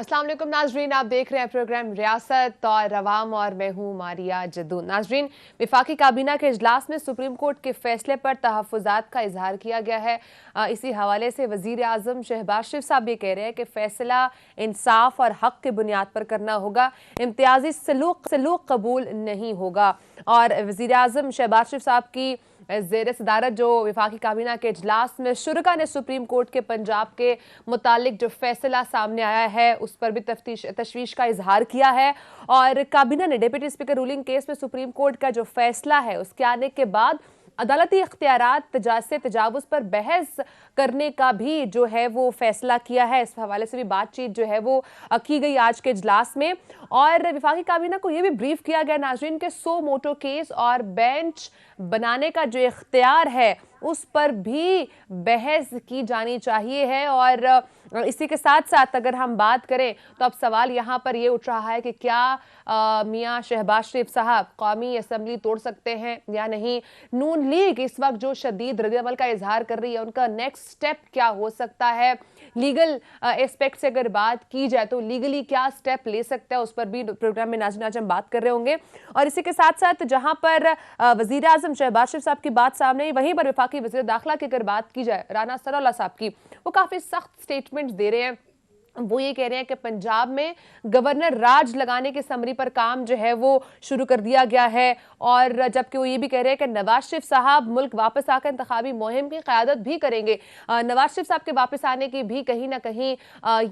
अस्सलाम वालेकुम नाजरीन, आप देख रहे हैं प्रोग्राम रियासत और रवाम और मैं हूं मारिया जद्दू। नाजरीन, विफाकी काबीना के इजलास में सुप्रीम कोर्ट के फैसले पर तहफ़्फ़ुज़ात का इजहार किया गया है। इसी हवाले से वज़ीर आज़म शहबाज शरीफ साहब भी कह रहे हैं कि फैसला इंसाफ और हक की बुनियाद पर करना होगा, इम्तियाजी सलूक कबूल नहीं होगा। और वज़ीर आज़म शहबाज शरीफ साहब की ज़ेर सदारत जो विफाकी काबीना के इजलास में शुरा ने सुप्रीम कोर्ट के पंजाब के मुतालिक जो फैसला सामने आया है उस पर भी तशवीश का इजहार किया है। और काबीना ने डिप्टी स्पीकर रूलिंग केस में सुप्रीम कोर्ट का जो फैसला है उसके आने के बाद अदालती इख्तियारात से तजावुज़ पर बहस करने का भी जो है वो फैसला किया है। इस हवाले से भी बातचीत जो है वो की गई आज के इजलास में। और विफाकी काबीना को यह भी ब्रीफ किया गया नाजरीन के 100 मोटो केस और बेंच बनाने का जो इख्तियार है उस पर भी बहस की जानी चाहिए है। और इसी के साथ साथ अगर हम बात करें तो अब सवाल यहाँ पर ये उठ रहा है कि क्या मियाँ शहबाज शरीफ साहब कौमी असम्बली तोड़ सकते हैं या नहीं। नून लीग इस वक्त जो शदीद रद्द-ए-अमल का इजहार कर रही है, उनका नेक्स्ट स्टेप क्या हो सकता है। लीगल एस्पेक्ट से अगर बात की जाए तो लीगली क्या स्टेप ले सकता है उस पर भी प्रोग्राम में नाज़रीन आज हम बात कर रहे होंगे। और इसी के साथ साथ जहां पर वज़ीर आज़म शहबाज शरीफ साहब की बात सामने आई, वहीं पर वफाकी वज़ीर दाखिला की अगर बात की जाए राना सनाउल्लाह साहब की, वो काफ़ी सख्त स्टेटमेंट दे रहे हैं। वो ये कह रहे हैं कि पंजाब में गवर्नर राज लगाने की समरी पर काम जो है वो शुरू कर दिया गया है। और जबकि वो ये भी कह रहे हैं कि नवाज शरीफ साहब मुल्क वापस आकर इंतखाबी मुहिम की क़यादत भी करेंगे। नवाज शरीफ साहब के वापस आने की भी कहीं ना कहीं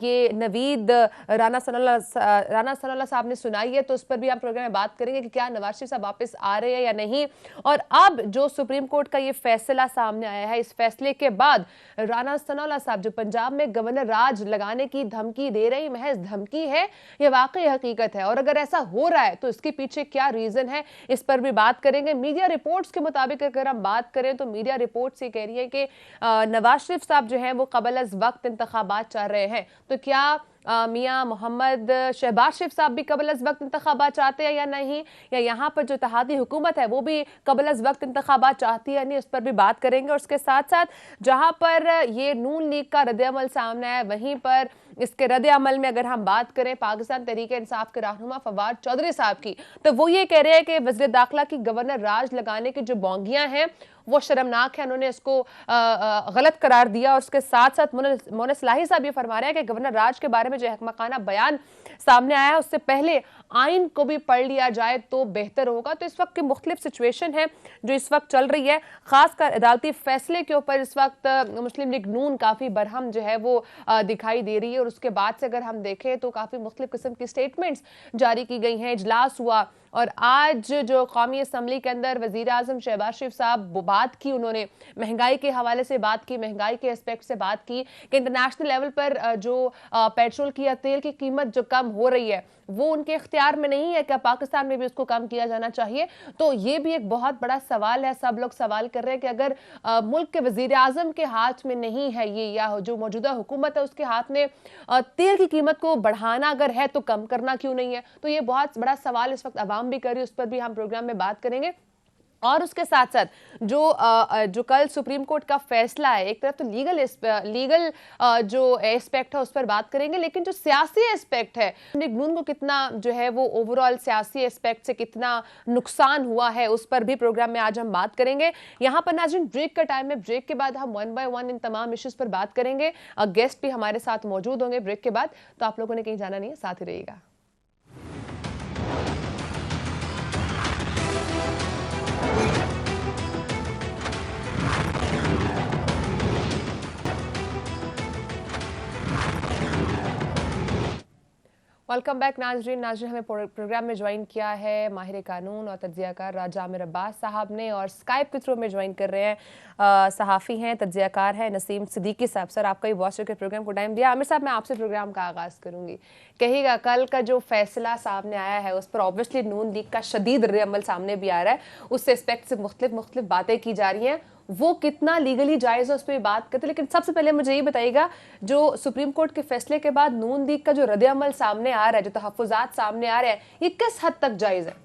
ये नवीद राना सनाउल्लाह साहब ने सुनाई है, तो उस पर भी हम प्रोग्राम में बात करेंगे कि क्या नवाज शरीफ साहब वापस आ रहे हैं या नहीं। और अब जो सुप्रीम कोर्ट का ये फैसला सामने आया है, इस फैसले के बाद राना सनाउल्लाह साहब जो पंजाब में गवर्नर राज लगाने की धमकी दे रही, महज धमकी है यह वाकई हकीकत है, और अगर ऐसा हो रहा है तो इसके पीछे क्या रीजन है इस पर भी बात करेंगे। मीडिया रिपोर्ट्स के मुताबिक अगर हम बात करें तो मीडिया रिपोर्ट्स ये कह रही है कि नवाज शरीफ साहब जो हैं वो कबल अज़ वक्त इंतखाबात चाह रहे हैं। तो क्या मियाँ मोहम्मद शहबाज शरीफ साहब भी कबल अज़ वक्त इंतखाबात चाहते हैं या नहीं, या यहाँ पर जो इत्तेहादी हुकूमत है वो भी कबल अज़ वक्त इंतखाबात चाहती है या नहीं, उस पर भी बात करेंगे। और उसके साथ साथ जहाँ पर ये नून लीग का रद्द-ए-अमल सामने आया, वहीं पर इसके रद्द-ए-अमल में अगर हम बात करें पाकिस्तान तहरीक इंसाफ के रहनुमा फवाद चौधरी साहब की, तो वो ये कह रहे हैं कि वज़ीर दाखिला की गवर्नर राज लगाने की जो बोंगियां हैं वो शर्मनाक है, उन्होंने इसको गलत करार दिया। और उसके साथ साथ मोहन इस्लाही साहब ये फरमा रहे हैं कि गवर्नर राज के बारे में जो हकमकाना बयान सामने आया है उससे पहले आइन को भी पढ़ लिया जाए तो बेहतर होगा। तो इस वक्त की मुख्तलिफ सिचुएशन है जो इस वक्त चल रही है, खासकर अदालती फैसले के ऊपर इस वक्त मुस्लिम लीग नून काफ़ी बरहम जो है वो दिखाई दे रही है। और उसके बाद से अगर हम देखें तो काफ़ी मुख्तलिफ किस्म की स्टेटमेंट्स जारी की गई हैं, इजलास हुआ। और आज जो कौमी असम्बली के अंदर वज़ीर आज़म शहबाज शरीफ साहब बात की, उन्होंने महंगाई के हवाले से बात की, महंगाई के एस्पेक्ट से बात की कि इंटरनेशनल लेवल पर जो पेट्रोल की या तेल की कीमत जो कम हो रही है वो उनके इख्तियार में नहीं है, क्या पाकिस्तान में भी उसको कम किया जाना चाहिए। तो ये भी एक बहुत बड़ा सवाल है। सब लोग सवाल कर रहे हैं कि अगर मुल्क के वज़ीर आज़म के हाथ में नहीं है ये, या जो मौजूदा हुकूमत है उसके हाथ में तेल की कीमत को बढ़ाना अगर है तो कम करना क्यों नहीं है। तो ये बहुत बड़ा सवाल इस वक्त आवाम भी कर रही है, उस पर भी हम प्रोग्राम में बात करेंगे। और उसके साथ साथ जो कल सुप्रीम कोर्ट का फैसला है, एक तरफ तो लीगल जो एस्पेक्ट है उस पर बात करेंगे, लेकिन जो सियासी एस्पेक्ट है नून को कितना जो है वो ओवरऑल सियासी एस्पेक्ट से कितना नुकसान हुआ है उस पर भी प्रोग्राम में आज हम बात करेंगे। यहाँ पर नाज़रीन ब्रेक का टाइम है, ब्रेक के बाद हम 1 बाय 1 इन तमाम इश्यूज पर बात करेंगे। गेस्ट भी हमारे साथ मौजूद होंगे ब्रेक के बाद, तो आप लोगों ने कहीं जाना नहीं है, साथ ही रहिएगा। वेलकम बैक नाजरीन हमें प्रोग्राम में ज्वाइन किया है माहिर कानून और तज्जियाकार राजा आमिर अब्बास साहब ने, और स्काइप के थ्रू में ज्वाइन कर रहे हैं सहाफ़ी हैं, तज्जियाकार हैं नसीम सिद्दीकी साहब। सर, आपका ही वॉच के प्रोग्राम को टाइम दिया। आमिर साहब, मैं आपसे प्रोग्राम का आगाज़ करूँगी, कहिएगा कल का जो फैसला सामने आया है उस पर ऑब्वियसली नून लीग का शदीद रद्द-ए-अमल सामने भी आ रहा है, उस एस्पेक्ट से मुख्तलिफ बातें की जा रही हैं, वो कितना लीगली जायज़ है उस पर बात करते हैं। लेकिन सबसे पहले मुझे ये बताइएगा, जो सुप्रीम कोर्ट के फैसले के बाद नून लीग का जो रद्द-ए-अमल सामने आ रहा है, जो तहफ़्फ़ुज़ात सामने आ रहे हैं, ये किस हद तक जायज़ है?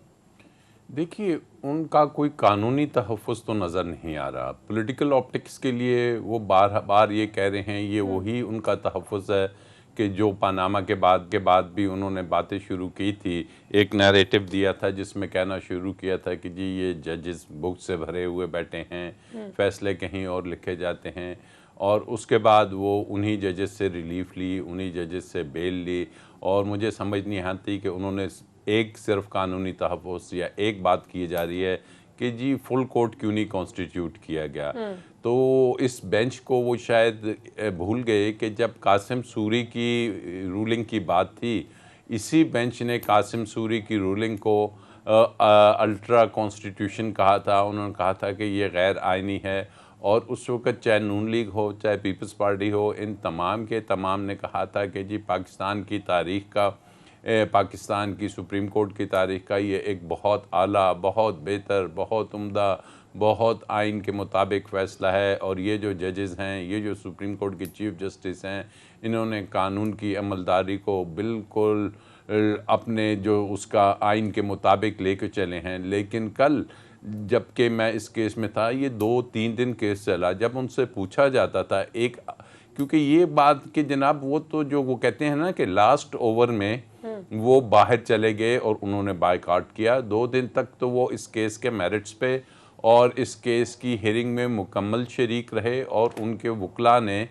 देखिए, उनका कोई कानूनी तहफ़्फ़ुज़ तो नज़र नहीं आ रहा। पॉलिटिकल ऑप्टिक्स के लिए वो बार बार ये कह रहे हैं, ये वही उनका तहफ़्फ़ुज़ है कि जो पनामा के बाद भी उन्होंने बातें शुरू की थी, एक नैरेटिव दिया था जिसमें कहना शुरू किया था कि जी ये जजेस बुक से भरे हुए बैठे हैं, फैसले कहीं और लिखे जाते हैं, और उसके बाद वो उन्हीं जजेस से रिलीफ ली, उन्हीं जजेस से बेल ली, और मुझे समझ नहीं आती कि उन्होंने एक सिर्फ कानूनी तहफ़्फ़ुज़ या एक बात की जा रही है कि जी फुल कोर्ट क्यों नहीं कॉन्स्टिट्यूट किया गया। तो इस बेंच को वो शायद भूल गए कि जब कासिम सूरी की रूलिंग की बात थी, इसी बेंच ने कासिम सूरी की रूलिंग को अल्ट्रा कॉन्स्टिट्यूशन कहा था। उन्होंने कहा था कि ये गैर आइनी है, और उस वक़्त चाहे नून लीग हो चाहे पीपल्स पार्टी हो, इन तमाम के तमाम ने कहा था कि जी पाकिस्तान की तारीख़ का, पाकिस्तान की सुप्रीम कोर्ट की तारीख़ का ये एक बहुत आला, बहुत बेहतर, बहुत उम्दा, बहुत आइन के मुताबिक फ़ैसला है, और ये जो जजेस हैं, ये जो सुप्रीम कोर्ट के चीफ़ जस्टिस हैं, इन्होंने कानून की अमलदारी को बिल्कुल अपने जो उसका आइन के मुताबिक लेके चले हैं। लेकिन कल जबकि मैं इस केस में था, ये 2-3 दिन केस चला, जब उनसे पूछा जाता था क्योंकि ये बात कि जनाब वो तो जो वो कहते हैं ना कि लास्ट ओवर में वो बाहर चले गए और उन्होंने बायकॉट किया। 2 दिन तक तो वो इस केस के मेरिट्स पे और इस केस की हियरिंग में मुकम्मल शरीक रहे, और उनके वकला ने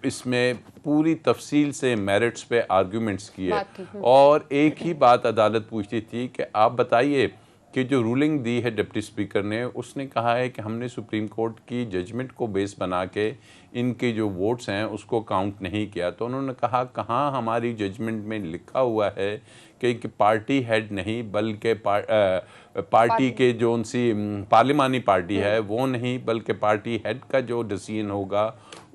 इसमें पूरी तफसील से मेरिट्स पे आर्गूमेंट्स किए, और एक ही बात अदालत पूछती थी कि आप बताइए कि जो रूलिंग दी है डिप्टी स्पीकर ने, उसने कहा है कि हमने सुप्रीम कोर्ट की जजमेंट को बेस बना के इनके जो वोट्स हैं उसको काउंट नहीं किया। तो उन्होंने कहा कहाँ हमारी जजमेंट में लिखा हुआ है कि पार्टी हेड नहीं बल्कि पार्टी के जो उनसी पार्लिमानी पार्टी है वो नहीं, बल्कि पार्टी हेड का जो डिसीजन होगा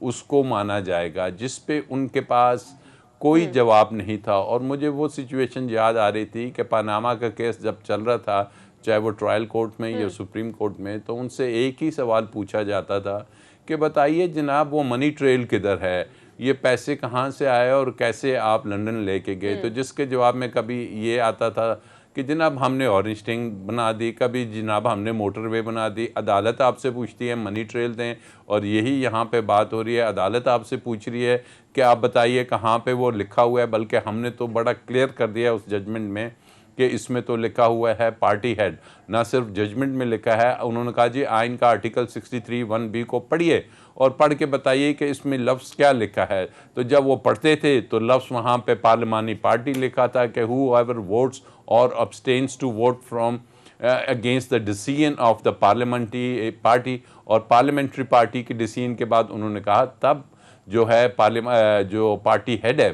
उसको माना जाएगा, जिस पे उनके पास कोई जवाब नहीं था। और मुझे वो सिचुएशन याद आ रही थी कि पनामा का केस जब चल रहा था, चाहे वो ट्रायल कोर्ट में या सुप्रीम कोर्ट में, तो उनसे एक ही सवाल पूछा जाता था कि बताइए जनाब वो मनी ट्रेल किधर है, ये पैसे कहाँ से आए और कैसे आप लंदन लेके गए। तो जिसके जवाब में कभी ये आता था कि जनाब हमने ऑरेंज रिंग बना दी, कभी जनाब हमने मोटरवे बना दी। अदालत आपसे पूछती है मनी ट्रेल दें, और यही यहाँ पे बात हो रही है, अदालत आपसे पूछ रही है कि आप बताइए कहाँ पे वो लिखा हुआ है, बल्कि हमने तो बड़ा क्लियर कर दिया उस जजमेंट में कि इसमें तो लिखा हुआ है पार्टी हेड, ना सिर्फ जजमेंट में लिखा है। उन्होंने कहा जी आइन का आर्टिकल 63(1)(b) को पढ़िए और पढ़ के बताइए कि इसमें लफ्ज़ क्या लिखा है। तो जब वो पढ़ते थे तो लफ्ज़ वहाँ पे पार्लिमानी पार्टी लिखा था कि whoever votes or abstains to vote from against the decision of the parliamentary party, और पार्लियामेंट्री पार्टी के डिसीजन के बाद उन्होंने कहा तब जो है जो पार्टी हेड है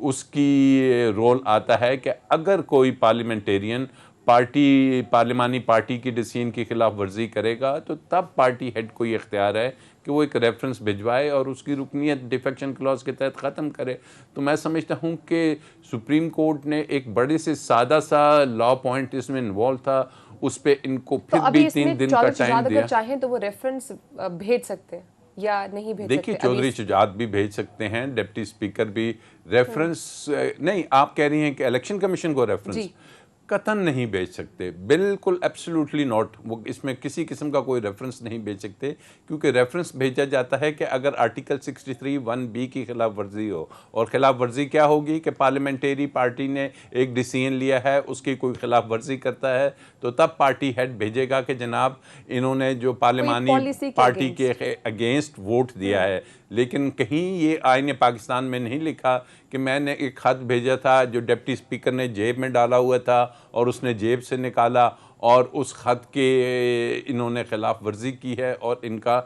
उसकी रोल आता है कि अगर कोई पार्लियामेंटेरियन पार्लिमानी पार्टी की डिसीजन की खिलाफ वर्जी करेगा तो तब पार्टी हेड को ये इख्तियार है कि वो एक रेफरेंस भिजवाए और उसकी रुकनीत डिफेक्शन क्लॉज के तहत ख़त्म करे। तो मैं समझता हूँ कि सुप्रीम कोर्ट ने एक बड़े से सादा सा लॉ पॉइंट इसमें इन्वॉल्व था, उस पर इनको फिर तो भी 3 दिन का टाइम दिया। चाहें तो वो रेफरेंस भेज सकते हैं या नहीं भेज सकते? देखिए चौधरी शुजात भी भेज सकते हैं, डिप्टी स्पीकर भी रेफरेंस नहीं, आप कह रही हैं कि इलेक्शन कमीशन को रेफरेंस कतन नहीं भेज सकते, बिल्कुल एब्सोल्युटली नॉट। वो इसमें किसी किस्म का कोई रेफरेंस नहीं भेज सकते, क्योंकि रेफरेंस भेजा जाता है कि अगर आर्टिकल 63(1)(b) की खिलाफ वर्जी हो, और खिलाफ वर्जी क्या होगी कि पार्लियामेंट्री पार्टी ने एक डिसीजन लिया है उसकी कोई खिलाफ वर्जी करता है तो तब पार्टी हेड भेजेगा कि जनाब इन्होंने जो पार्लियामानी पार्टी के अगेंस्ट वोट दिया है। लेकिन कहीं ये आईन पाकिस्तान में नहीं लिखा कि मैंने एक खत भेजा था जो डिप्टी स्पीकर ने जेब में डाला हुआ था और उसने जेब से निकाला और उस खत के इन्होंने खिलाफ वर्जी की है और इनका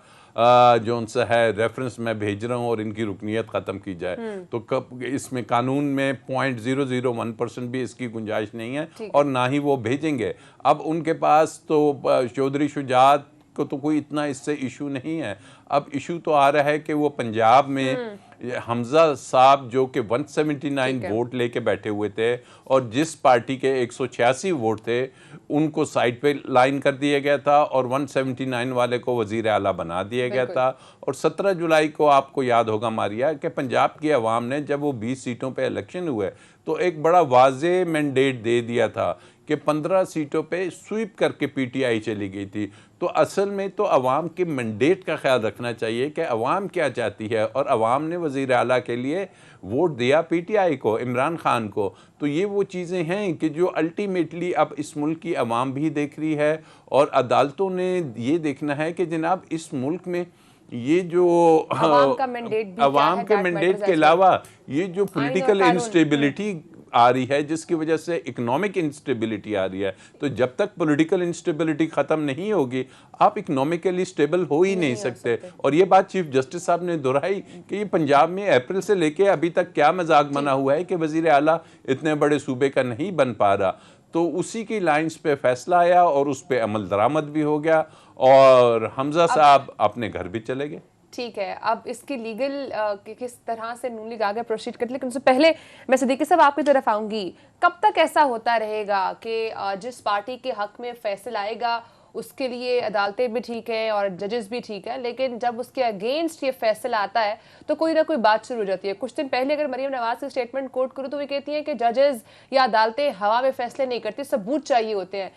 जो उनसे है रेफरेंस मैं भेज रहा हूँ और इनकी रुकनीत ख़त्म की जाए। तो कब इसमें कानून में 0.001% भी इसकी गुंजाइश नहीं है और ना ही वो भेजेंगे। अब उनके पास तो चौधरी शुजात को तो कोई इतना इससे इशू नहीं है। अब इशू तो आ रहा है कि वो पंजाब में हमजा साहब जो कि 179 वोट लेके बैठे हुए थे और जिस पार्टी के 186 वोट थे उनको साइड पे लाइन कर दिया गया था और 179 वाले को वजीर आला बना दिया गया था। और 17 जुलाई को आपको याद होगा मारिया कि पंजाब की आवाम ने जब वो 20 सीटों पे इलेक्शन हुए तो एक बड़ा वाज़े मैंडेट दे दिया था कि 15 सीटों पे स्वीप करके पीटीआई चली गई थी। तो असल में तो अवाम के मैंडेट का ख्याल रखना चाहिए कि अवाम क्या चाहती है, और अवाम ने वज़ीर आला के लिए वोट दिया पीटीआई को, इमरान खान को। तो ये वो चीज़ें हैं कि जो अल्टीमेटली अब इस मुल्क की अवाम भी देख रही है, और अदालतों ने ये देखना है कि जनाब इस मुल्क में ये जो अवाम का मैंडेट भी अवाम के मैंडेट के अलावा ये जो पॉलिटिकल इंस्टेबिलिटी आ रही है, जिसकी वजह से इकोनॉमिक इंस्टेबिलिटी आ रही है, तो जब तक पॉलिटिकल इंस्टेबिलिटी ख़त्म नहीं होगी आप इकोनॉमिकली स्टेबल हो ही नहीं सकते। और ये बात चीफ जस्टिस साहब ने दोहराई कि ये पंजाब में अप्रैल से लेके अभी तक क्या मजाक बना हुआ है कि वज़ीर आला इतने बड़े सूबे का नहीं बन पा रहा। तो उसी की लाइंस पे फैसला आया और उस पर अमल दरामद भी हो गया, और हमजा साहब अपने घर भी चले गए। ठीक है, अब इसकी लीगल किस तरह से नून लीग आगे प्रोसीड करती है, लेकिन उससे पहले मैं सिद्दीकी साहब आपकी तरफ आऊंगी। कब तक ऐसा होता रहेगा कि जिस पार्टी के हक में फैसला आएगा उसके लिए अदालतें भी ठीक है और जजेस भी ठीक है, लेकिन जब उसके अगेंस्ट ये फैसला आता है तो कोई ना कोई बात शुरू हो जाती है। कुछ दिन पहले अगर मरियम नवाज की स्टेटमेंट कोट करूँ तो वे कहती हैं कि जजेस या अदालतें हवा में फैसले नहीं करती, सबूत चाहिए होते हैं।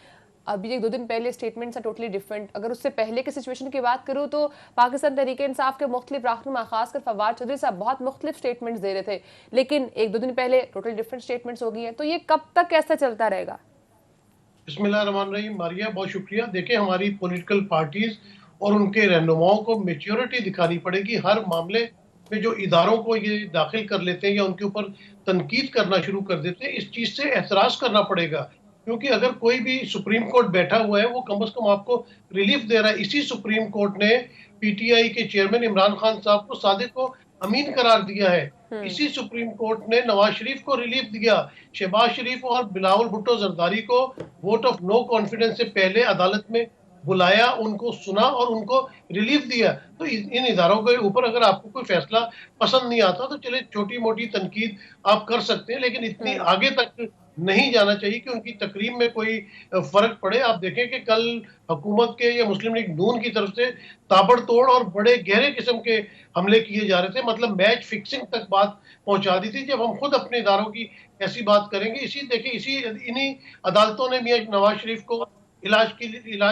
अभी 1-2 दिन पहले स्टेटमेंट्स आर टोटली डिफरेंट। अगर उससे पहले की सिचुएशन की बात करूँ तो पाकिस्तान तहरीक इंसाफ के मुख्तलिफ रहनुमा खासकर फवाद चौधरी साहब बहुत मुख्तलिफ स्टेटमेंट्स दे रहे थे, लेकिन 1-2 दिन पहले टोटली डिफरेंट स्टेटमेंट्स हो गई हैं। तो ये कब तक ऐसा चलता रहेगा? बिस्मिल्लाहिर्रहमानिर्रहीम। मारिया, बहुत शुक्रिया। देखिए, हमारी पॉलिटिकल पार्टीज और उनके रहनुमाओं को मैच्योरिटी दिखानी पड़ेगी। हर मामले में जो इदारों को ये दाखिल कर लेते हैं या उनके ऊपर तनकीद करना शुरू कर देते हैं, इस चीज़ से एतराज़ करना पड़ेगा। क्योंकि अगर कोई भी सुप्रीम कोर्ट बैठा हुआ है वो कम से कम आपको रिलीफ दे रहा है। इसी सुप्रीम कोर्ट ने पीटीआई के चेयरमैन इमरान खान साहब को सादिक को अमीन करार दिया है। इसी सुप्रीम कोर्ट ने नवाज शरीफ को रिलीफ दिया। शहबाज शरीफ और बिलावल भुट्टो जरदारी को वोट ऑफ नो कॉन्फिडेंस से पहले अदालत में बुलाया, उनको सुना और उनको रिलीफ दिया। तो इन इदारों के ऊपर अगर आपको कोई फैसला पसंद नहीं आता तो चले छोटी मोटी तनकीद आप कर सकते हैं, लेकिन इतनी आगे तक नहीं जाना चाहिए कि उनकी तकरीब में कोई फर्क पड़े। आप देखें कि कल हुकूमत के या मुस्लिम लीग नून की तरफ से ताबड़तोड़ और बड़े गहरे किस्म के हमले किए जा रहे थे, मतलब मैच फिक्सिंग तक बात पहुंचा दी थी। जब हम खुद अपने इदारों की ऐसी बात करेंगे, इन्हीं अदालतों ने मियां नवाज शरीफ को इलाज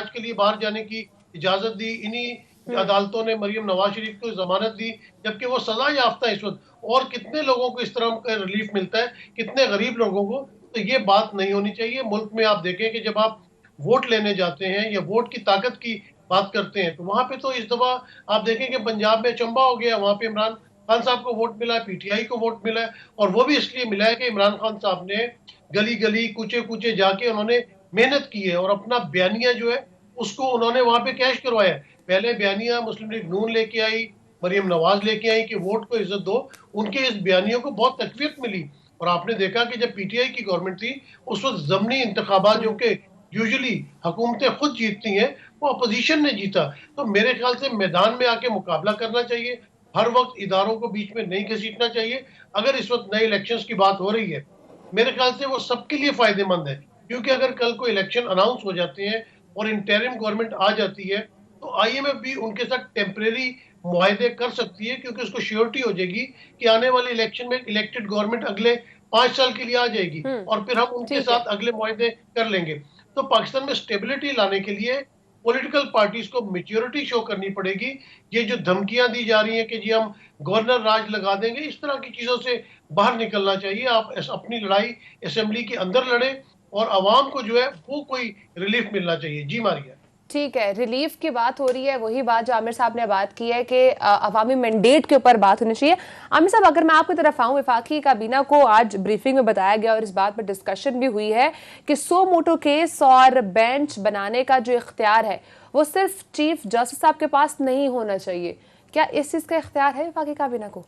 के लिए बाहर जाने की इजाजत दी। इन्हीं अदालतों ने मरियम नवाज शरीफ को जमानत दी, जबकि वो सजा याफ्ता है इस वक्त। और कितने लोगों को इस तरह का रिलीफ मिलता है, कितने गरीब लोगों को। तो ये बात नहीं होनी चाहिए। मुल्क में आप देखें कि जब आप वोट लेने जाते हैं या वोट की ताकत की बात करते हैं, तो वहां पे तो इस दफा आप देखें कि पंजाब में अचंबा हो गया। वहां पे इमरान खान साहब को वोट मिला है, पीटीआई को वोट मिला है, और वो भी इसलिए मिला है कि इमरान खान साहब ने गली गली कूचे कूचे जाके उन्होंने मेहनत की है और अपना बयानिया जो है उसको उन्होंने वहां पे कैश करवाया। पहले बयानिया मुस्लिम लीग नून लेके आई, मरियम नवाज लेके आई कि वोट को इज्जत दो। उनके इस बयानियों को बहुत तकवीत मिली। और आपने देखा कि जब पीटीआई की गवर्नमेंट थी उस वक्त ज़मनी इंतखाबात जो कि यूजुअली हुकूमतें खुद जीतती हैं, वो अपोजिशन ने जीता। तो मेरे ख्याल से मैदान में आके मुकाबला करना चाहिए। हर वक्त इदारों को बीच में नहीं घसीटना चाहिए। अगर इस वक्त नए इलेक्शंस की बात हो रही है, मेरे ख्याल से वो सबके लिए फायदेमंद है। क्योंकि अगर कल को इलेक्शन अनाउंस हो जाते हैं और इंटरिम गवर्नमेंट आ जाती है, तो आईएमएफ भी उनके साथ टेम्परेरी मुआहदे कर सकती है, क्योंकि उसको श्योरिटी हो जाएगी कि आने वाले इलेक्शन में इलेक्टेड गवर्नमेंट अगले 5 साल के लिए आ जाएगी और फिर हम उनके साथ अगले मुआहदे कर लेंगे। तो पाकिस्तान में स्टेबिलिटी लाने के लिए पॉलिटिकल पार्टीज को मैच्योरिटी शो करनी पड़ेगी। ये जो धमकियां दी जा रही हैं कि जी हम गवर्नर राज लगा देंगे, इस तरह की चीजों से बाहर निकलना चाहिए। आप अपनी लड़ाई असेंबली के अंदर लड़े और आवाम को जो है वो कोई रिलीफ मिलना चाहिए। जी मारिया। ठीक है, रिलीफ की बात हो रही है, वही बात जो आमिर साहब ने बात की है कि अवामी मैंडेट के ऊपर बात होनी चाहिए। आमिर साहब, अगर मैं आपकी तरफ आऊँ, वफाकी काबीना को आज ब्रीफिंग में बताया गया और इस बात पर डिस्कशन भी हुई है कि सो मोटो केस और बेंच बनाने का जो इख्तियार है वो सिर्फ चीफ जस्टिस साहब के पास नहीं होना चाहिए। क्या इस चीज़ का इख्तियार है वफाकी काबीना को?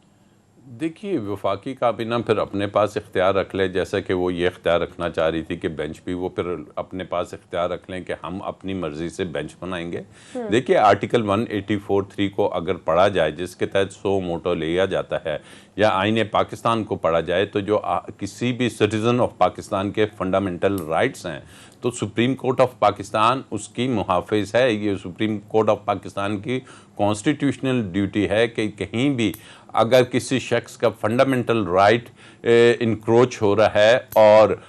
देखिए, वफाकी काबीना फिर अपने पास इख्तियार रख ले, जैसा कि वो ये इख्तियार रखना चाह रही थी कि बेंच भी वो फिर अपने पास इख्तियार रख लें कि हम अपनी मर्जी से बेंच बनाएंगे। देखिए, आर्टिकल 184(3) को अगर पढ़ा जाए, जिसके तहत सो मोटो लिया जाता है, या आईन पाकिस्तान को पढ़ा जाए, तो जो किसी भी सिटीज़न ऑफ पाकिस्तान के फंडामेंटल राइट्स हैं, तो सुप्रीम कोर्ट ऑफ पाकिस्तान उसकी मुहाफ़िज़ है। ये सुप्रीम कोर्ट ऑफ पाकिस्तान की कॉन्स्टिट्यूशनल ड्यूटी है कि कहीं भी अगर किसी शख्स का फंडामेंटल राइट इंक्रोच हो रहा है और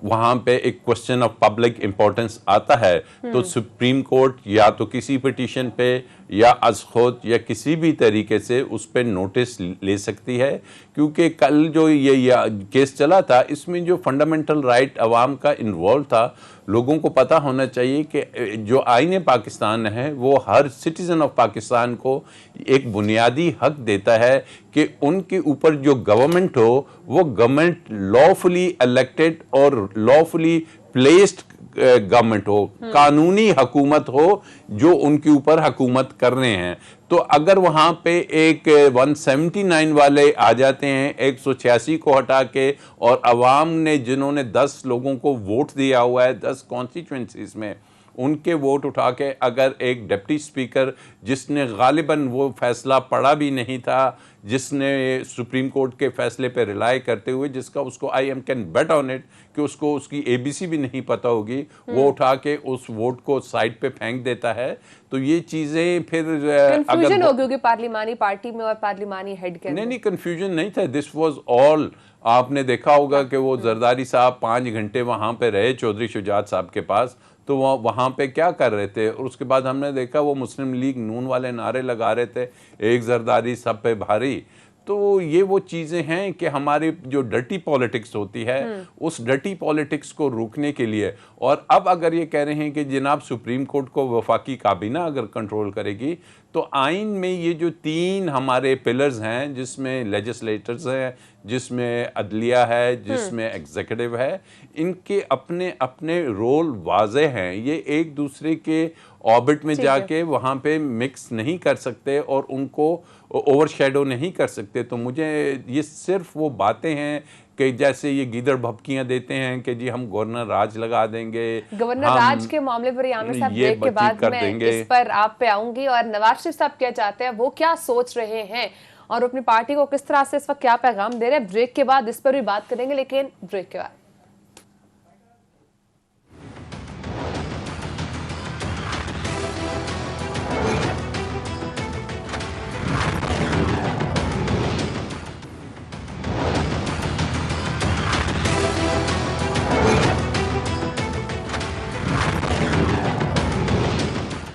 वहाँ पे एक क्वेश्चन ऑफ पब्लिक इम्पोर्टेंस आता है तो सुप्रीम कोर्ट या तो किसी पिटीशन पे या अज खुद या किसी भी तरीके से उस पर नोटिस ले सकती है, क्योंकि कल जो ये केस चला था इसमें जो फंडामेंटल राइट अवाम का इन्वॉल्व था, लोगों को पता होना चाहिए कि जो आईन पाकिस्तान है वो हर सिटीज़न ऑफ पाकिस्तान को एक बुनियादी हक देता है कि उनके ऊपर जो गवर्नमेंट हो वो गवर्नमेंट लॉफुली इलेक्टेड और लॉफुली प्लेस्ड गवर्नमेंट हो, कानूनी हुकूमत हो जो उनके ऊपर हुकूमत कर रहे हैं। तो अगर वहाँ पे एक 179 वाले आ जाते हैं 186 को हटा के, और अवाम ने जिन्होंने 10 लोगों को वोट दिया हुआ है 10 कॉन्स्टिट्यूंसीज में, उनके वोट उठा के अगर एक डिप्टी स्पीकर जिसने गालिबन वो फैसला पढ़ा भी नहीं था, जिसने सुप्रीम कोर्ट के फैसले पे रिलाई करते हुए, जिसका उसको I am can bet on it कि उसको उसकी एबीसी भी नहीं पता होगी, वो उठा के उस वोट को साइड पे फेंक देता है, तो ये चीज़ें फिर कंफ्यूजन हो गई पार्लिमानी पार्टी में और पार्लिमानी हेड के। नहीं, कंफ्यूजन नहीं था, दिस वाज ऑल। आपने देखा होगा कि वो जरदारी साहब 5 घंटे वहाँ पे रहे चौधरी शुजात साहब के पास, तो वहाँ पे क्या कर रहे थे, और उसके बाद हमने देखा वो मुस्लिम लीग नून वाले नारे लगा रहे थे, एक जरदारी सब पे भारी। तो ये वो चीज़ें हैं कि हमारी जो डर्टी पॉलिटिक्स होती है उस डर्टी पॉलिटिक्स को रोकने के लिए, और अब अगर ये कह रहे हैं कि जनाब सुप्रीम कोर्ट को वफाकी काबीना अगर कंट्रोल करेगी, तो आइन में ये जो 3 हमारे पिलर्स हैं, जिसमें लेजिस्लेटर्स हैं, जिसमें अदलिया है, जिसमें एग्जीक्यूटिव है, इनके अपने अपने रोल वाज़े हैं, ये एक दूसरे के ऑर्बिट में जाके वहाँ पे मिक्स नहीं कर सकते और उनको ओवरशैडो नहीं कर सकते। तो मुझे ये सिर्फ वो बातें हैं कि जैसे ये गीदड़ भपकियां देते हैं कि जी हम गवर्नर राज लगा देंगे, गवर्नर राज के मामले पर आमिर साहब ब्रेक के बाद मैं इस पर आप पे आऊंगी, और नवाज शरीफ साहब क्या चाहते हैं, वो क्या सोच रहे हैं और अपनी पार्टी को किस तरह से इस वक्त क्या पैगाम दे रहे हैं, ब्रेक के बाद इस पर भी बात करेंगे, लेकिन ब्रेक के बाद।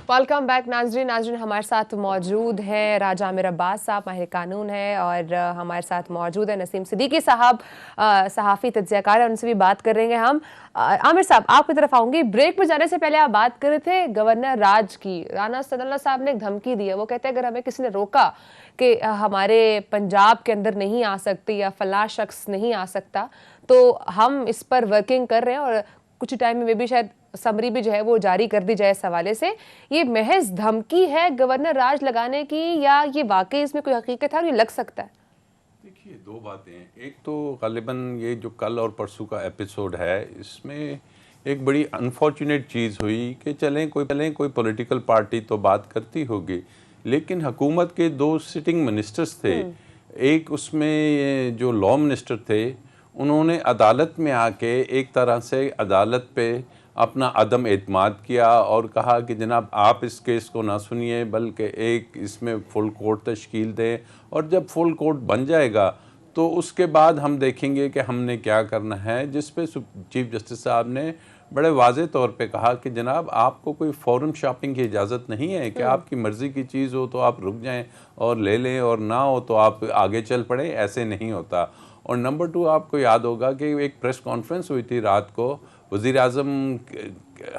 वेलकम बैक नाजरीन हमारे साथ मौजूद हैं राजा आमिर अब्बास साहब, माहिर कानून है, और हमारे साथ मौजूद है नसीम सिद्दीकी साहब, सहाफ़ी तज्ज़ियाकार है, उनसे भी बात करेंगे हम। आमिर साहब आपकी तरफ आऊंगी। ब्रेक पर जाने से पहले आप बात कर रहे थे गवर्नर राज की। राना सदुल्लाह साहब ने एक धमकी दी है, वो कहते हैं अगर हमें किसी ने रोका कि हमारे पंजाब के अंदर नहीं आ सकती या फला शख्स नहीं आ सकता, तो हम इस पर वर्किंग कर रहे हैं और कुछ टाइम में भी शायद समरी भी जो है वो जारी कर दी जाए इस हवाले से। ये महज धमकी है गवर्नर राज लगाने की, या ये वाकई इसमें कोई हकीकत है और ये लग सकता है? देखिए, 2 बातें हैं। एक तो गालिबन ये जो कल और परसों का एपिसोड है, इसमें एक बड़ी अनफॉर्चुनेट चीज़ हुई कि चलें कोई पॉलिटिकल पार्टी तो बात करती होगी, लेकिन हुकूमत के 2 सिटिंग मिनिस्टर्स थे, एक उसमें जो लॉ मिनिस्टर थे, उन्होंने अदालत में आके एक तरह से अदालत पे अपना अदम एतमाद किया और कहा कि जनाब आप इस केस को ना सुनिए, बल्कि एक इसमें फुल कोर्ट तश्कील दें, और जब फुल कोर्ट बन जाएगा तो उसके बाद हम देखेंगे कि हमने क्या करना है। जिस पे चीफ जस्टिस साहब ने बड़े वाज़े तौर पे कहा कि जनाब आपको कोई फ़ौरन शॉपिंग की इजाज़त नहीं है कि आपकी मर्ज़ी की चीज़ हो तो आप रुक जाएं और ले लें, और ना हो तो आप आगे चल पड़ें, ऐसे नहीं होता। और नंबर 2, आपको याद होगा कि एक प्रेस कॉन्फ्रेंस हुई थी रात को वज़ीर आज़म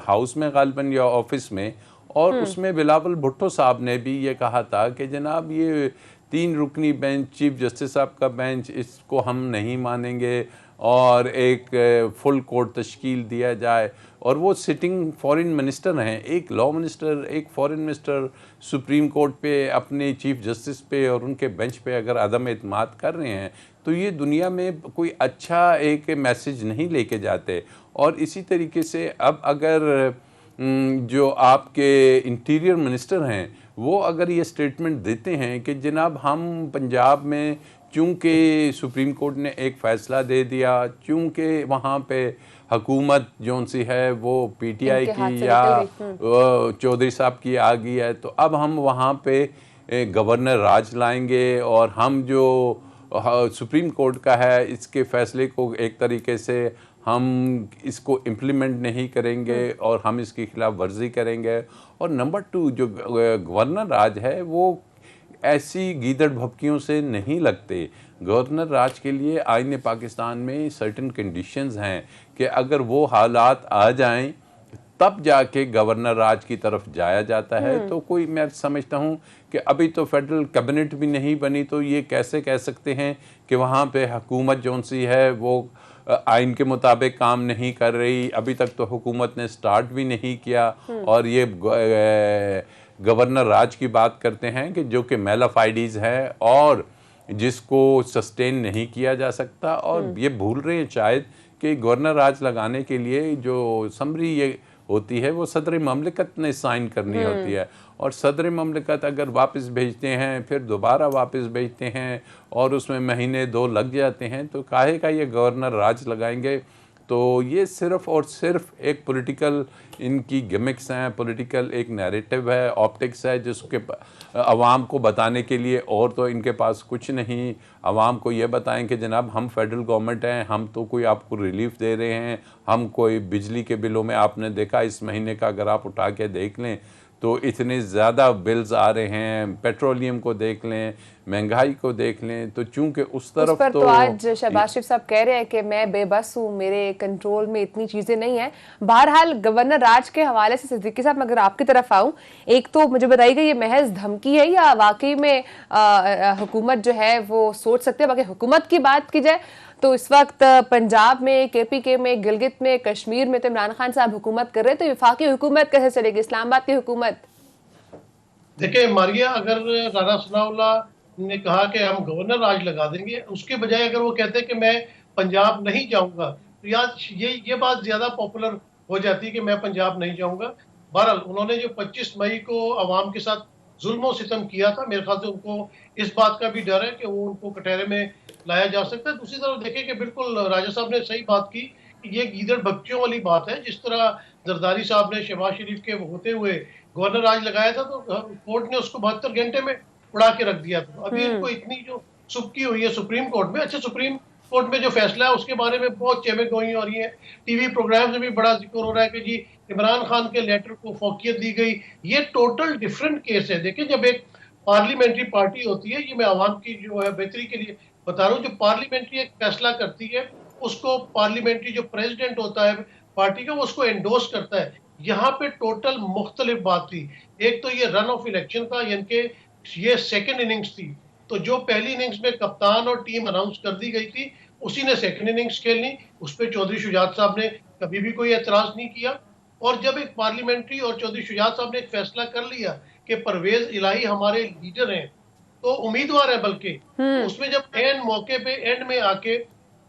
हाउस में गालिबन या ऑफिस में, और उसमें बिलावल भुट्टो साहब ने भी ये कहा था कि जनाब ये 3 रुकनी बेंच, चीफ जस्टिस साहब का बेंच, इसको हम नहीं मानेंगे और एक फुल कोर्ट तश्कील दिया जाए। और वो सिटिंग फॉरेन मिनिस्टर हैं, एक लॉ मिनिस्टर, एक फॉरेन मिनिस्टर, सुप्रीम कोर्ट पे अपने चीफ जस्टिस पे और उनके बेंच पे अगर अदम एतमाद कर रहे हैं, तो ये दुनिया में कोई अच्छा एक मैसेज नहीं लेके जाते। और इसी तरीके से अब अगर जो आपके इंटीरियर मिनिस्टर हैं, वो अगर ये स्टेटमेंट देते हैं कि जनाब हम पंजाब में चूँकि सुप्रीम कोर्ट ने एक फ़ैसला दे दिया, चूँकि वहाँ पे हुकूमत जौन सी है वो पीटीआई की या चौधरी साहब की आ गई है, तो अब हम वहाँ पे गवर्नर राज लाएंगे और हम जो सुप्रीम कोर्ट का है इसके फ़ैसले को एक तरीके से हम इसको इम्प्लीमेंट नहीं करेंगे और हम इसकी खिलाफ वर्जी करेंगे। और नंबर 2, जो गवर्नर राज है वो ऐसी गीदड़ भभकियों से नहीं लगते। गवर्नर राज के लिए आईन पाकिस्तान में सर्टेन कंडीशंस हैं कि अगर वो हालात आ जाएं तब जाके गवर्नर राज की तरफ जाया जाता है। तो कोई, मैं समझता हूँ कि अभी तो फेडरल कैबिनेट भी नहीं बनी, तो ये कैसे कह सकते हैं कि वहाँ पे हुकूमत जौन सी है वो आइन के मुताबिक काम नहीं कर रही। अभी तक तो हुकूमत ने स्टार्ट भी नहीं किया। और ये गवर्नर राज की बात करते हैं कि जो कि मेलाफाइडीज है और जिसको सस्टेन नहीं किया जा सकता। और ये भूल रहे हैं शायद कि गवर्नर राज लगाने के लिए जो समरी ये होती है वो सदर ममलिकत ने साइन करनी होती है। और सदर ममलिकत अगर वापस भेजते हैं फिर दोबारा वापस भेजते हैं और उसमें महीने 2 लग जाते हैं, तो काहे का ये गवर्नर राज लगाएंगे। तो ये सिर्फ़ और सिर्फ एक पॉलिटिकल इनकी गिमिक्स हैं, पॉलिटिकल एक नैरेटिव है, ऑप्टिक्स है, जिसके आवाम को बताने के लिए और तो इनके पास कुछ नहीं। आवाम को ये बताएं कि जनाब हम फेडरल गवर्नमेंट हैं, हम तो कोई आपको रिलीफ दे रहे हैं। हम कोई बिजली के बिलों में आपने देखा इस महीने का अगर आप उठा के देख लें तो इतने ज़्यादा बिल्स आ रहे हैं। पेट्रोलियम को देख लें, महंगाई को देख लें, तो चूंकि उस तरफ पर तो आज शहबाज शरीफ साहब कह रहे हैं कि मैं बेबस हूँ, मेरे कंट्रोल में इतनी चीजें नहीं है। बहरहाल गवर्नर राज के हवाले से सिद्दीकी साहब, मैं अगर आपकी तरफ आऊं, एक तो मुझे बताइएगा ये महज धमकी है या वाकई में हुकूमत जो है वो सोच सकते हैं। बाकी हुकूमत की बात की जाए तो इस वक्त पंजाब में, KPK में, गिलगित में, कश्मीर में तो इमरान खान साहब हुकूमत कर रहे हैं, तो वफाकी हुकूमत कैसे चलेगी, इस्लामाबाद की हुकूमत? देखिए मारिया, अगर राना सनाउल्लाह ने कहा कि हम गवर्नर राज लगा देंगे, उसके बजाय अगर वो कहते हैं कि मैं पंजाब नहीं जाऊंगा, तो यार ये बात ज्यादा पॉपुलर हो जाती है कि मैं पंजाब नहीं जाऊंगा। बहरहाल उन्होंने जो 25 मई को अवाम के साथ जुल्म सितम किया था, मेरे ख्याल से उनको इस बात का भी डर है कि वो उनको कटहरे में लाया जा सकता है। दूसरी तरफ देखें कि बिल्कुल राजा साहब ने सही बात की कि ये गीदड़ भक्तियों वाली बात है। जिस तरह जरदारी साहब ने शहबाज शरीफ के होते हुए गवर्नर राज लगाया था तो कोर्ट ने उसको 72 घंटे में उड़ा के रख दिया था। अभी इनको इतनी जो सुबकी हुई है सुप्रीम कोर्ट में, अच्छा सुप्रीम कोर्ट में जो फैसला है उसके बारे में बहुत चहमे गोई हो रही है। टीवी प्रोग्राम में भी बड़ा जिक्र हो रहा है कि जी इमरान खान के लेटर को फौकियत दी गई। ये टोटल डिफरेंट केस है। देखिए, जब एक पार्लियामेंट्री पार्टी होती है, ये मैं आवाम की जो है बेहतरी के लिए बता रहा हूँ, जो पार्लियामेंट्री एक फैसला करती है उसको पार्लियामेंट्री जो प्रेसिडेंट होता है पार्टी का वो उसको एंडोर्स करता है। यहाँ पे टोटल मुख्तलिफ बात थी। एक तो ये रन ऑफ इलेक्शन था, यानी कि ये सेकंड इनिंग्स थी। तो जो पहली इनिंग्स में कप्तान और टीम अनाउंस कर दी गई थी उसी ने सेकंड इनिंग्स खेलनी, उस पर चौधरी शुजात साहब ने कभी भी कोई एतराज नहीं किया। और जब एक पार्लियामेंट्री और चौधरी शुजात साहब ने एक फैसला कर लिया कि परवेज इलाही हमारे लीडर हैं, तो उम्मीदवार है बल्कि, तो उसमें जब एंड मौके पे एंड में आके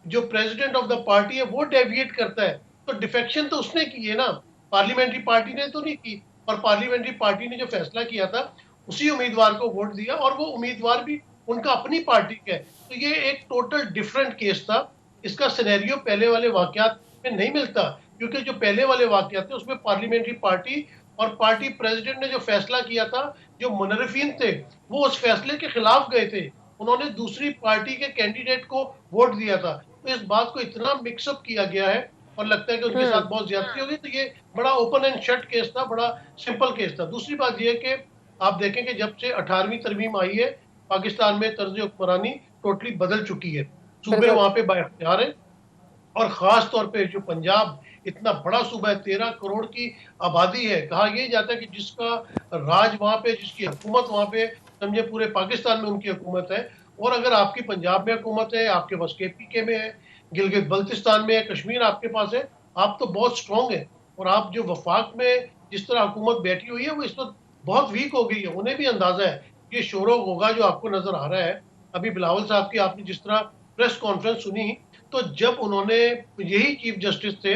जो प्रेसिडेंट ऑफ द पार्टी है वो डेविएट करता है, तो डिफेक्शन तो उसने की है ना, पार्लियामेंट्री पार्टी ने तो नहीं की। और पार्लियामेंट्री पार्टी ने जो फैसला किया था उसी उम्मीदवार को वोट दिया और वो उम्मीदवार भी उनका अपनी पार्टी का है। तो ये एक टोटल डिफरेंट केस था। इसका सिनेरियो पहले वाले वाकयात में नहीं मिलता, क्योंकि जो पहले वाले वाकयात थे उसमें पार्लियामेंट्री पार्टी और पार्टी प्रेसिडेंट ने जो फैसला किया था, जो मुनर्रिफीन थे वो उस फैसले के खिलाफ गए थे, उन्होंने दूसरी पार्टी के कैंडिडेट को वोट दिया था। तो इस बात को इतना मिक्सअप किया गया है और लगता है कि उनके साथ बहुत ज्यादती होगी। तो ये बड़ा ओपन एंड शट केस था, बड़ा सिंपल केस था। दूसरी बात यह कि आप देखें कि जब से 18वीं तरमीम आई है पाकिस्तान में तर्ज हुक्मरानी टोटली बदल चुकी है। सूबे वहां पे बाइख्तियार है और खास तौर पे जो पंजाब इतना बड़ा सूबा है, 13 करोड़ की आबादी है। कहा यह जाता है कि जिसका राज वहां पे, जिसकी हुकूमत वहां पे, समझे पूरे पाकिस्तान में उनकी हुकूमत है। और अगर आपकी पंजाब में हुकूमत है, आपके पास KPK में है, गिलगित बल्तिस्तान में है, कश्मीर आपके पास है, आप तो बहुत स्ट्रांग है। और आप जो वफाक में जिस तरह हुकूमत बैठी हुई है वो इस वक्त बहुत वीक हो गई है। उन्हें भी अंदाजा है कि शोरो होगा जो आपको नजर आ रहा है। अभी बिलावल साहब की आपने जिस तरह प्रेस कॉन्फ्रेंस सुनी, तो जब उन्होंने, यही चीफ जस्टिस थे,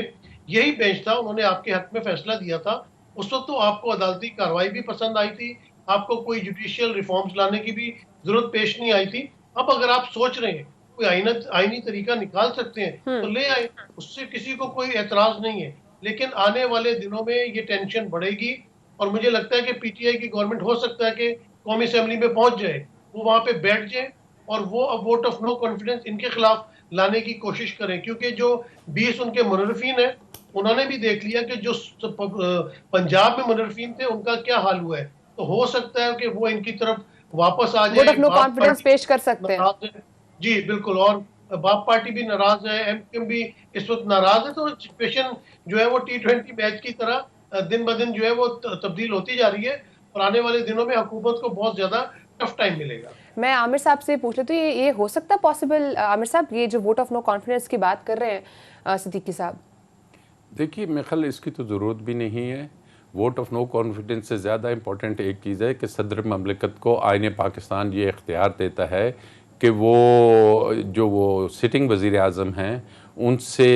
यही बेंच था, उन्होंने आपके हक में फैसला दिया था, उस वक्त तो आपको अदालती कार्रवाई भी पसंद आई थी, आपको कोई जुडिशियल रिफॉर्म्स लाने की भी जरूरत पेश नहीं आई थी। अब अगर आप सोच रहे हैं कोई आईनी तरीका निकाल सकते हैं तो ले आए, उससे किसी को कोई एतराज नहीं है। लेकिन आने वाले दिनों में ये टेंशन बढ़ेगी और मुझे लगता है कि PTI की गवर्नमेंट हो सकता है कि कौमी असेंबली में पहुंच जाए, वो वहां पे बैठ जाए और वो अब वोट ऑफ नो कॉन्फिडेंस इनके खिलाफ लाने की कोशिश करें, क्योंकि जो 20 उनके मुनर्रफीन है उन्होंने भी देख लिया कि जो पंजाब में मुनर्रफीन थे उनका क्या हाल हुआ है। तो हो सकता है कि वो इनकी तरफ वापस आ वोट जाए। ऑफ नो बाप कॉन्फिडेंस पार्टी पेश कर सकते हैं। नाराज है जी, बिल्कुल, और बाप पार्टी भी नाराज है, एमक्यूएम भी इस वक्त नाराज है। तो सिचुएशन जो है वो T20 मैच की तरह दिन ब दिन जो है वो तब्दील होती जा रही है, और आने वाले दिनों में हुकूमत को बहुत ज्यादा टफ टाइम मिलेगा। मैं आमिर साहब से पूछ लेती हूँ, ये हो सकता है पॉसिबल आमिर साहब, ये जो वोट ऑफ नो कॉन्फिडेंस की बात कर रहे हैं सिद्दीकी साहब? देखिए, मेरे ख्याल इसकी तो ज़रूरत भी नहीं है। वोट ऑफ नो कॉन्फिडेंस से ज़्यादा इम्पॉर्टेंट एक चीज़ है कि सदर ममलिकत को आईन पाकिस्तान ये इख्तियार देता है कि वो सिटिंग वज़ीर आज़म हैं उनसे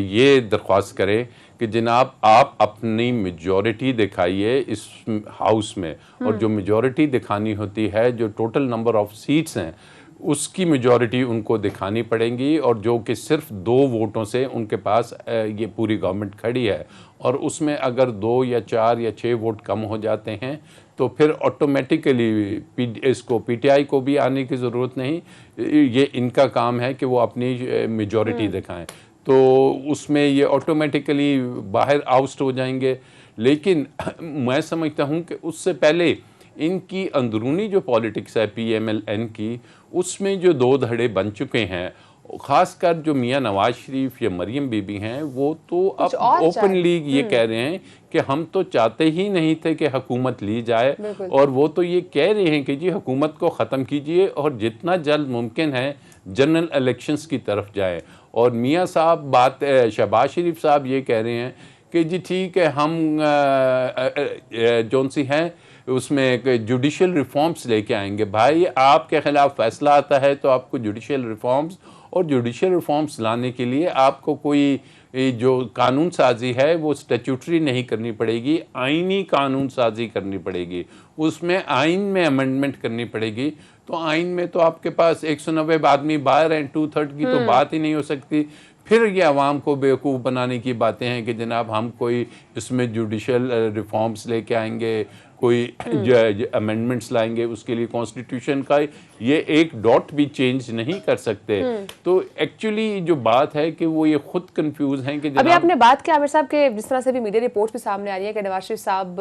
ये दरख्वास्त करें कि जनाब आप अपनी मेजॉरिटी दिखाइए इस हाउस में, और जो मेजॉरिटी दिखानी होती है, जो टोटल नंबर ऑफ सीट्स हैं उसकी मेजॉरिटी उनको दिखानी पड़ेंगी, और जो कि सिर्फ 2 वोटों से उनके पास ये पूरी गवर्नमेंट खड़ी है। और उसमें अगर 2 या 4 या 6 वोट कम हो जाते हैं तो फिर ऑटोमेटिकली इसको पीटीआई को भी आने की ज़रूरत नहीं, ये इनका काम है कि वो अपनी मेजॉरिटी दिखाएं, तो उसमें ये ऑटोमेटिकली बाहर आउस्ट हो जाएंगे। लेकिन मैं समझता हूँ कि उससे पहले इनकी अंदरूनी जो पॉलिटिक्स है PMLN की, उसमें जो 2 धड़े बन चुके हैं, ख़ासकर जो मियाँ नवाज शरीफ या मरियम बीबी हैं, वो तो अब ओपनली ये कह रहे हैं कि हम तो चाहते ही नहीं थे कि हुकूमत ली जाए, और वो तो ये कह रहे हैं कि जी हुकूमत को ख़त्म कीजिए और जितना जल्द मुमकिन है जनरल इलेक्शंस की तरफ जाए। और मियाँ साहब शहबाज शरीफ साहब ये कह रहे हैं कि जी ठीक है, हम जौन सी हैं उसमें एक जुडिशल रिफॉर्म्स लेके आएंगे। भाई, आपके ख़िलाफ़ फैसला आता है तो आपको जुडिशल रिफॉर्म्स, और जुडिशल रिफॉर्म्स लाने के लिए आपको कोई जो कानून साजी है वो स्टैट्यूटरी नहीं करनी पड़ेगी, आइनी कानून साजी करनी पड़ेगी, उसमें आइन में अमेंडमेंट करनी पड़ेगी। तो आइन में तो आपके पास 190 आदमी बाहर हैं, 2/3 की तो बात ही नहीं हो सकती। फिर ये आवाम को बेवकूफ़ बनाने की बातें हैं कि जनाब हम कोई इसमें जुडिशल रिफॉर्म्स लेके आएंगे, कोई अमेंडमेंट्स लाएंगे, उसके लिए कॉन्स्टिट्यूशन का ये एक डॉट भी चेंज नहीं कर सकते। तो एक्चुअली जो बात है कि वो ये खुद कंफ्यूज हैं कि अभी आपने बात की आमिर साहब के, जिस तरह से भी मीडिया रिपोर्ट भी सामने आ रही है कि नवाज शरीफ साहब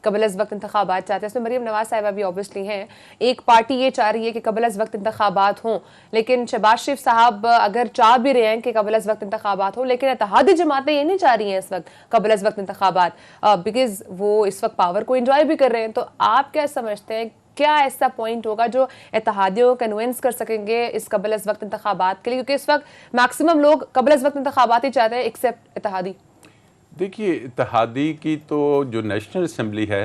कबल अज़ वक्त इंतखाबात चाहते हैं, इसमें मरीम नवाज साहिबा भी ऑब्वियसली हैं। एक पार्टी ये चाह रही है कि कबल अज़ वक्त इंतखाबात हों, लेकिन शहबाज शरीफ साहब अगर चाह भी रहे हैं कि कबल अज़ वक्त इंतखाबात हो, लेकिन इत्तेहादी जमातें ये नहीं चाह रही हैं इस वक्त कबल अज़ वक्त इंतखाबात, बिकॉज वो इस वक्त पावर को एंजॉय भी कर रहे हैं। तो आप क्या समझते हैं, क्या ऐसा पॉइंट होगा जो इत्तेहादियों को कन्विंस कर सकेंगे इस कबल अज़ वक्त इंतखाबात के लिए, क्योंकि इस वक्त मैक्सिमम लोग कबल अज़ वक्त इंतखाबात ही चाहते हैं एक्सेप्ट इत्तेहादी? देखिए, इत्तेहादी की तो जो नेशनल असम्बली है,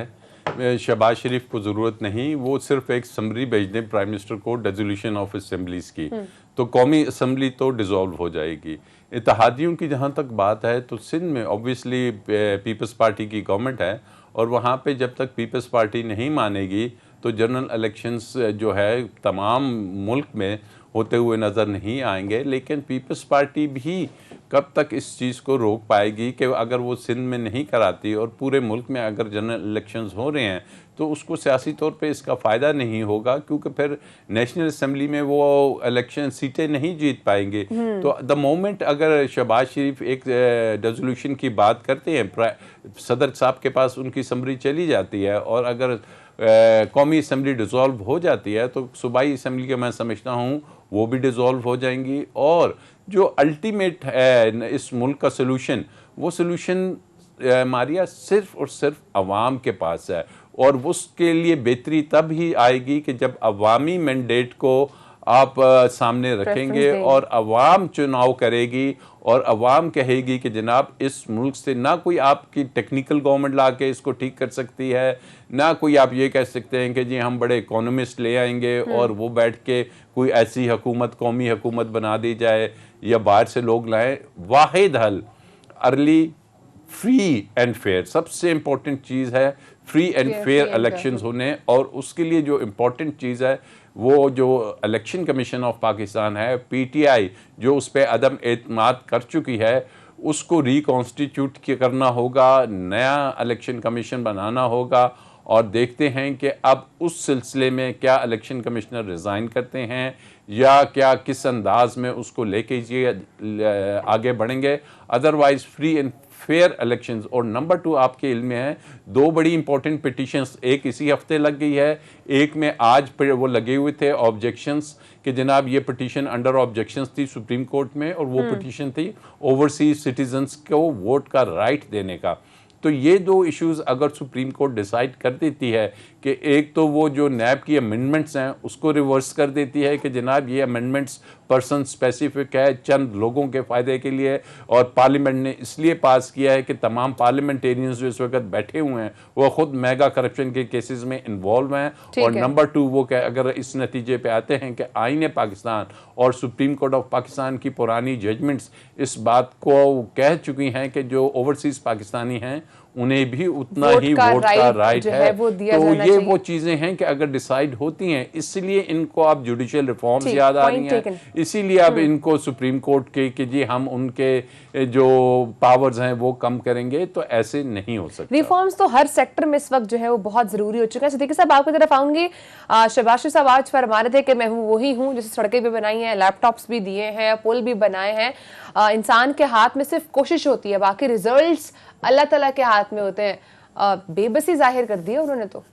शहबाज शरीफ को ज़रूरत नहीं, वो सिर्फ एक समरी भेज दें प्राइम मिनिस्टर को डिसोल्यूशन ऑफ असम्बलीज़ की, तो कौमी असम्बली तो डिज़ोल्व हो जाएगी। इत्तेहादियों की जहाँ तक बात है तो सिंध में ऑब्वियसली पीपल्स पार्टी की गवर्नमेंट है, और वहाँ पे जब तक पीपल्स पार्टी नहीं मानेगी तो जनरल इलेक्शंस जो है तमाम मुल्क में होते हुए नज़र नहीं आएंगे। लेकिन पीपल्स पार्टी भी कब तक इस चीज़ को रोक पाएगी कि अगर वो सिंध में नहीं कराती और पूरे मुल्क में अगर जनरल इलेक्शंस हो रहे हैं तो उसको सियासी तौर पे इसका फ़ायदा नहीं होगा, क्योंकि फिर नेशनल असम्बली में वो इलेक्शन सीटें नहीं जीत पाएंगे। तो द मोमेंट अगर शहबाज शरीफ एक रेजोल्यूशन की बात करते हैं, सदर साहब के पास उनकी समरी चली जाती है, और अगर कौमी असम्बली डिज़ोल्व हो जाती है तो सूबाई असम्बली के मैं समझता हूँ वो भी डिज़ोल्व हो जाएंगी। और जो अल्टीमेट है इस मुल्क का सलूशन, वो सलूशन मारिया सिर्फ और सिर्फ अवाम के पास है, और उसके लिए बेहतरी तब ही आएगी कि जब अवामी मैंडेट को आप सामने रखेंगे और अवाम चुनाव करेगी, और अवाम कहेगी कि जनाब इस मुल्क से ना कोई आपकी टेक्निकल गवर्नमेंट ला के इसको ठीक कर सकती है, ना कोई आप ये कह सकते हैं कि जी हम बड़े इकोनॉमिस्ट ले आएंगे और वो बैठ के कोई ऐसी हुकूमत, कौमी हुकूमत बना दी जाए या बाहर से लोग लाएं। वाहिद हल अर्ली फ्री एंड फेयर, सबसे इम्पोर्टेंट चीज़ है फ्री एंड फेयर इलेक्शंस होने, और उसके लिए जो इम्पोर्टेंट चीज़ है वो जो इलेक्शन कमीशन ऑफ पाकिस्तान है, PTI जो उस पर अदम एतमाद कर चुकी है, उसको रिकॉन्स्टिट्यूट करना होगा, नया इलेक्शन कमीशन बनाना होगा, और देखते हैं कि अब उस सिलसिले में क्या इलेक्शन कमिश्नर रिज़ाइन करते हैं या क्या किस अंदाज में उसको लेके ये आगे बढ़ेंगे। Otherwise free and fair elections. और नंबर 2 आपके इल्म में है 2 बड़ी इंपॉर्टेंट पिटिशंस, एक इसी हफ्ते लग गई है, एक में आज वो लगे हुए थे ऑब्जेक्शंस कि जनाब ये पिटिशन अंडर ऑब्जेक्शंस थी सुप्रीम कोर्ट में, और वो पिटिशन थी ओवरसीज सिटीजन्स को वोट का राइट देने का। तो ये 2 इश्यूज़ अगर सुप्रीम कोर्ट डिसाइड कर देती है कि एक तो वो जो नैब की अमेंडमेंट्स हैं उसको रिवर्स कर देती है कि जनाब ये अमेंडमेंट्स पर्सन स्पेसिफिक है, चंद लोगों के फ़ायदे के लिए, और पार्लियामेंट ने इसलिए पास किया है कि तमाम पार्लियामेंटेरियंस जो इस वक्त बैठे हुए हैं वो खुद मेगा करप्शन के केसेस में इन्वॉल्व हैं। और नंबर 2 वो अगर इस नतीजे पे आते हैं कि आईन पाकिस्तान और सुप्रीम कोर्ट ऑफ पाकिस्तान की पुरानी जजमेंट्स इस बात को कह चुकी हैं कि जो ओवरसीज़ पाकिस्तानी हैं उन्हें भी उतना ही वोट का राइट है, तो ये वो चीज़ें हैं कि अगर डिसाइड होती हैं, इसलिए इनको अब जुडिशियल रिफॉर्म्स याद आ रही हैं, इसीलिए अब इनको सुप्रीम कोर्ट के कि जी हम उनके जो पावर्स हैं वो कम करेंगे, तो ऐसे नहीं हो सकता। रिफॉर्म्स तो हर सेक्टर में इस वक्त जो है वो बहुत जरूरी हो चुका है। सिद्दीकी साहब आपकी तरफ आऊंगी। शहबाज साहब आज फरमा रहे थे कि मैं हूँ वही हूँ, जैसे सड़कें भी बनाई हैं, लैपटॉप्स भी दिए हैं, पुल भी बनाए हैं। इंसान के हाथ में सिर्फ कोशिश होती है, बाकी रिजल्ट्स अल्लाह ताला के हाथ में होते हैं। बेबसी जाहिर कर दी है उन्होंने। तो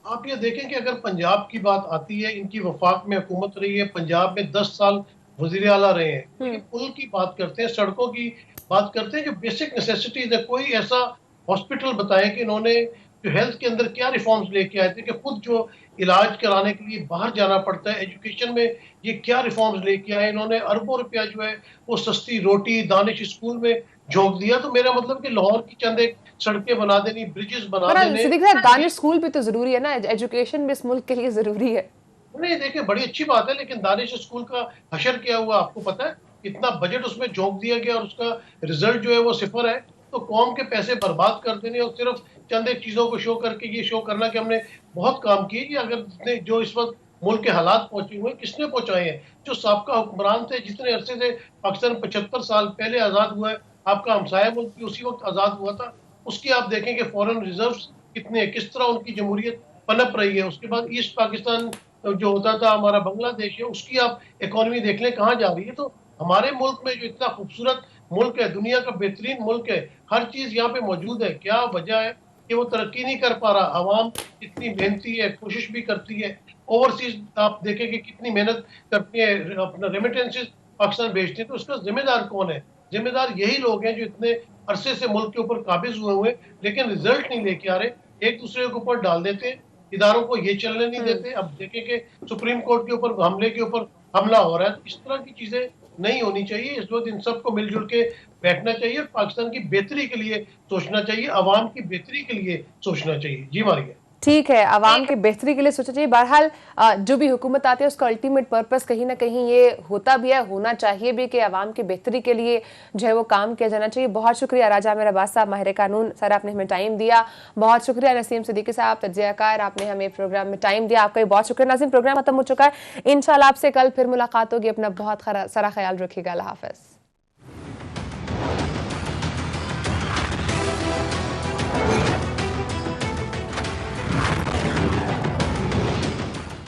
आप ये देखें कि अगर पंजाब की बात आती है, इनकी वफाक में हुकूमत रही है, पंजाब में 10 साल वजीर आला रहे हैं, पुल की बात करते हैं, सड़कों की बात करते हैं, जो बेसिक नेसेसिटीज है। कोई ऐसा हॉस्पिटल बताएं कि इन्होंने जो हेल्थ के अंदर क्या रिफॉर्म्स लेके आए थे, कि खुद जो इलाज कराने के लिए बाहर जाना पड़ता है, एजुकेशन में ये क्या रिफॉर्म्स लेके आए इन्होंने। अरबों रुपया जो है वो सस्ती रोटी दानिश स्कूल में झोंक दिया। तो मेरा मतलब कि लाहौर की चंद एक सड़कें बना देनी, ब्रिजेस बना देने। दानिश स्कूल भी तो जरूरी है ना, एजुकेशन भी इस मुल्क के लिए जरूरी है। नहीं देखिए, बड़ी अच्छी बात है, लेकिन दानिश स्कूल का हशर क्या हुआ आपको पता है? इतना बजट उसमें झोंक दिया गया और उसका रिजल्ट जो है वो 0 है। तो कौम के पैसे बर्बाद कर देने और सिर्फ चंद एक चीजों को शो करके ये शो करना कि हमने बहुत काम किए, कि अगर जितने जो इस वक्त मुल्क के हालात पहुंचे हुए किसने पहुंचाए हैं? जो साबका हुक्मरान थे, जितने अरसे से पाकिस्तान 75 साल पहले आजाद हुआ है, आपका हमसाया मुल्क भी उसी वक्त आजाद हुआ था, उसकी आप देखें कि फॉरेन रिजर्व्स कितने, किस तरह उनकी जमहूरियत पनप रही है। उसके बाद ईस्ट पाकिस्तान जो होता था हमारा बांग्लादेश है, उसकी आप इकोनॉमी देख लें कहाँ जा रही है। तो हमारे मुल्क में जो इतना खूबसूरत मुल्क है, दुनिया का बेहतरीन मुल्क है, हर चीज यहाँ पे मौजूद है, क्या वजह है कि वो तरक्की नहीं कर पा रहा? आवाम इतनी मेहनती है, कोशिश भी करती है, ओवरसीज आप देखें कि कितनी मेहनत करती है, अपना रेमिटेंसेस पाकिस्तान भेजते हैं, तो उसका जिम्मेदार कौन है? जिम्मेदार यही लोग हैं जो इतने अरसे से मुल्क के ऊपर काबिज हुए लेकिन रिजल्ट नहीं लेके आ रहे, एक दूसरे के ऊपर डाल देते हैं, इदारों को ये चलने नहीं देते। अब देखें कि सुप्रीम कोर्ट के ऊपर हमले के ऊपर हमला हो रहा है। तो इस तरह की चीजें नहीं होनी चाहिए। इस वक्त इन सबको मिलजुल के बैठना चाहिए और पाकिस्तान की बेहतरी के लिए सोचना चाहिए, अवाम की बेहतरी के लिए सोचना चाहिए। जी मारिया। ठीक है, आवाम की बेहतरी के लिए सोचना चाहिए। बहरहाल जो भी हुकूमत आती है उसका अल्टीमेट पर्पस कहीं ना कहीं ये होता भी है, होना चाहिए भी, कि आवाम की बेहतरी के लिए जो है वो काम किया जाना चाहिए। बहुत शुक्रिया राजा मेरा बास साहब, माहिर कानून सर, आपने हमें टाइम दिया। बहुत शुक्रिया नसीम सिद्दीकी साहब, तज्जियाकार, आपने हमें प्रोग्राम में टाइम दिया, आपका बहुत शुक्रिया। नाज़रीन, प्रोग्राम खत्म हो चुका है, इंशाल्लाह आपसे कल फिर मुलाकात होगी। अपना बहुत सारा ख्याल रखिएगा। अल्लाह हाफ़िज़।